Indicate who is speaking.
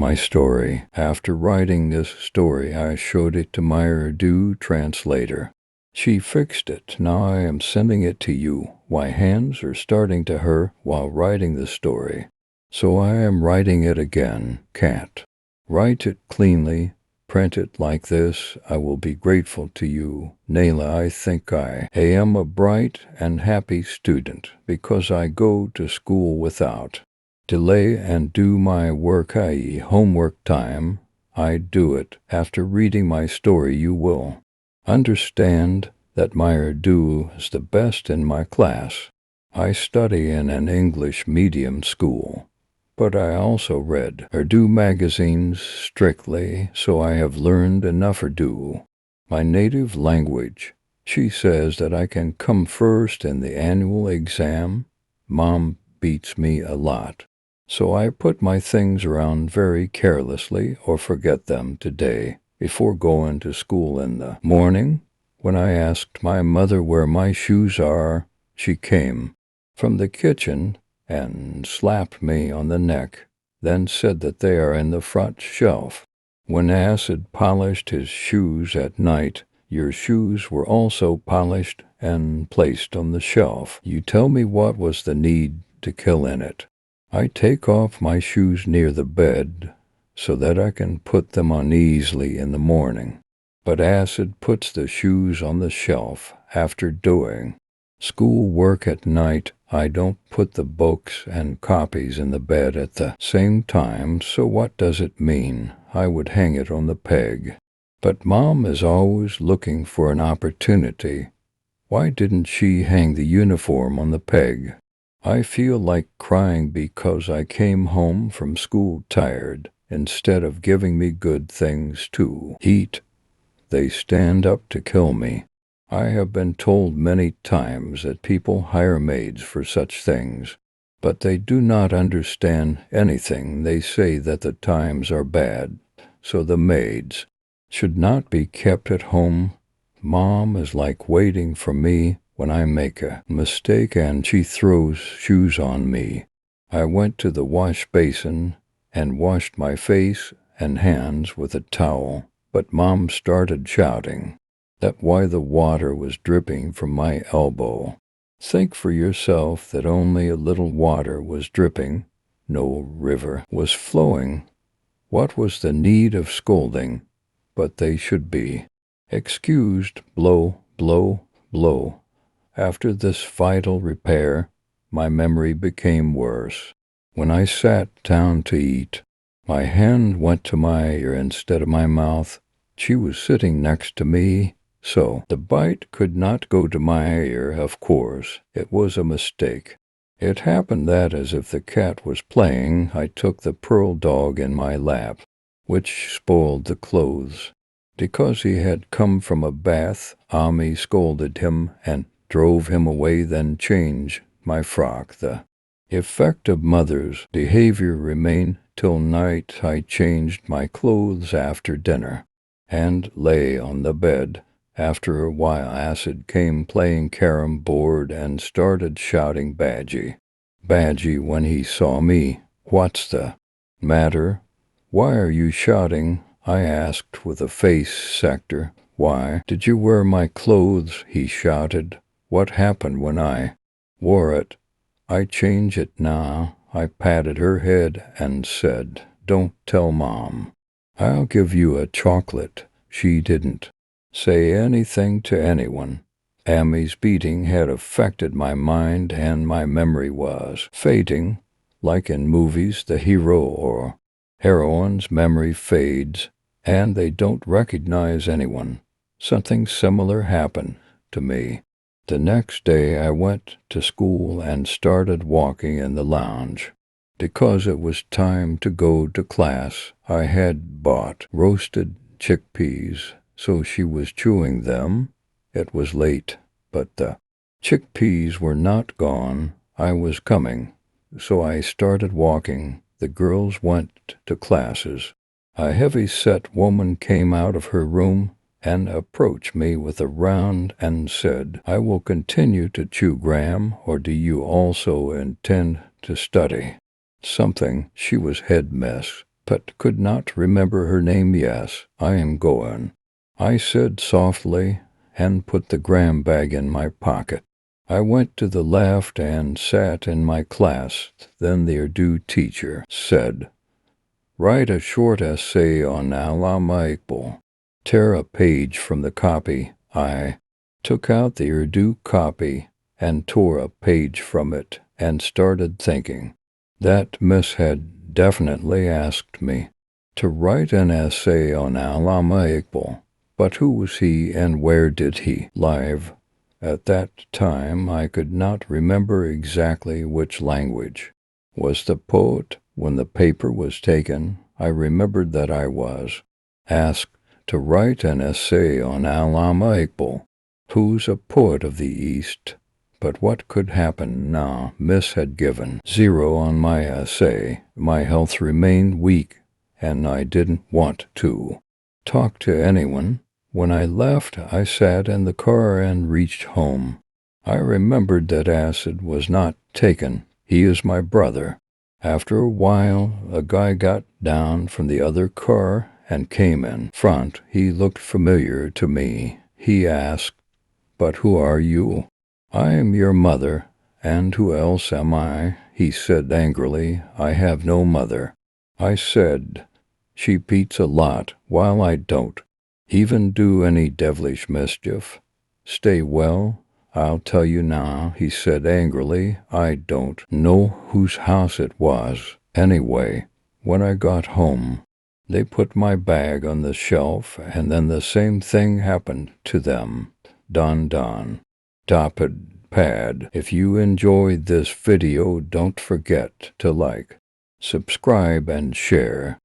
Speaker 1: my story. After writing this story, I showed it to my Urdu translator. She fixed it. Now I am sending it to you. My hands are starting to hurt while writing the story. So I am writing it again. Can't. Write it cleanly. Print it like this. I will be grateful to you. Naila, I think I am a bright and happy student because I go to school without delay and do my work, i.e. homework time. I do it. After reading my story, you will understand that my Urdu is the best in my class. I study in an English medium school, but I also read Urdu magazines strictly, so I have learned enough Urdu, my native language. She says that I can come first in the annual exam. Mom beats me a lot, so I put my things around very carelessly or forget them today. Before going to school in the morning, when I asked my mother where my shoes are, she came from the kitchen and slapped me on the neck, then said that they are in the front shelf. When Acid polished his shoes at night, your shoes were also polished and placed on the shelf. You tell me what was the need to kill in it. I take off my shoes near the bed so that I can put them on easily in the morning. But Acid puts the shoes on the shelf after doing school work at night. I don't put the books and copies in the bed at the same time, so what does it mean? I would hang it on the peg. But Mom is always looking for an opportunity. Why didn't she hang the uniform on the peg? I feel like crying because I came home from school tired. Instead of giving me good things to eat, they stand up to kill me. I have been told many times that people hire maids for such things, but they do not understand anything. They say that the times are bad, so the maids should not be kept at home. Mom is like waiting for me when I make a mistake and she throws shoes on me. I went to the wash basin and washed my face and hands with a towel, but Mom started shouting that why the water was dripping from my elbow. Think for yourself that only a little water was dripping. No river was flowing. What was the need of scolding? But they should be excused. Blow, blow, blow. After this vital repair, my memory became worse. When I sat down to eat, my hand went to my ear instead of my mouth. She was sitting next to me, so the bite could not go to my ear. Of course, it was a mistake. It happened that as if the cat was playing, I took the pearl dog in my lap, which spoiled the clothes. Because he had come from a bath, Ami scolded him and drove him away, then changed my frock. The effect of mother's behavior remained till night. I changed my clothes after dinner and lay on the bed. After a while, Acid came playing carom board and started shouting Badgie, Badgie when he saw me. What's the matter? Why are you shouting? I asked with a face sector. Why did you wear my clothes? He shouted. What happened when I wore it? I change it now. I patted her head and said, don't tell Mom. I'll give you a chocolate. She didn't say anything to anyone. Ami's beating had affected my mind and my memory was fading. Like in movies, the hero or heroine's memory fades and they don't recognize anyone. Something similar happened to me. The next day I went to school and started walking in the lounge. Because it was time to go to class, I had bought roasted chickpeas, so she was chewing them. It was late, but the chickpeas were not gone. I was coming, so I started walking. The girls went to classes. A heavy-set woman came out of her room and approached me with a round and said, I will continue to chew Graham, or do you also intend to study something? She was head miss. but could not remember her name. Yes, I am going, I said softly, and put the gram bag in my pocket. I went to the left and sat in my class. Then the Urdu teacher said, "Write a short essay on Allama Iqbal." Tear a page from the copy. I took out the Urdu copy and tore a page from it and started thinking. That miss had definitely asked me to write an essay on Allama Iqbal. But who was he and where did he live? At that time I could not remember exactly which language was the poet. When the paper was taken, I remembered that I was asked to write an essay on Allama Iqbal, who's a poet of the East. But what could happen now? Miss had given 0 on my essay. My health remained weak, and I didn't want to talk to anyone. When I left, I sat in the car and reached home. I remembered that acid was not taken. He is my brother. After a while, a guy got down from the other car and came in front. He looked familiar to me. He asked, "But who are you?" "I am your mother." "And who else am I?" He said angrily. "I have no mother." I said, "She beats a lot, while I don't even do any devilish mischief." "Stay well. I'll tell you now," he said angrily. "I don't know whose house it was. Anyway, when I got home, they put my bag on the shelf, and then the same thing happened to them. Don. Doped Pad. If you enjoyed this video, don't forget to like, subscribe, and share.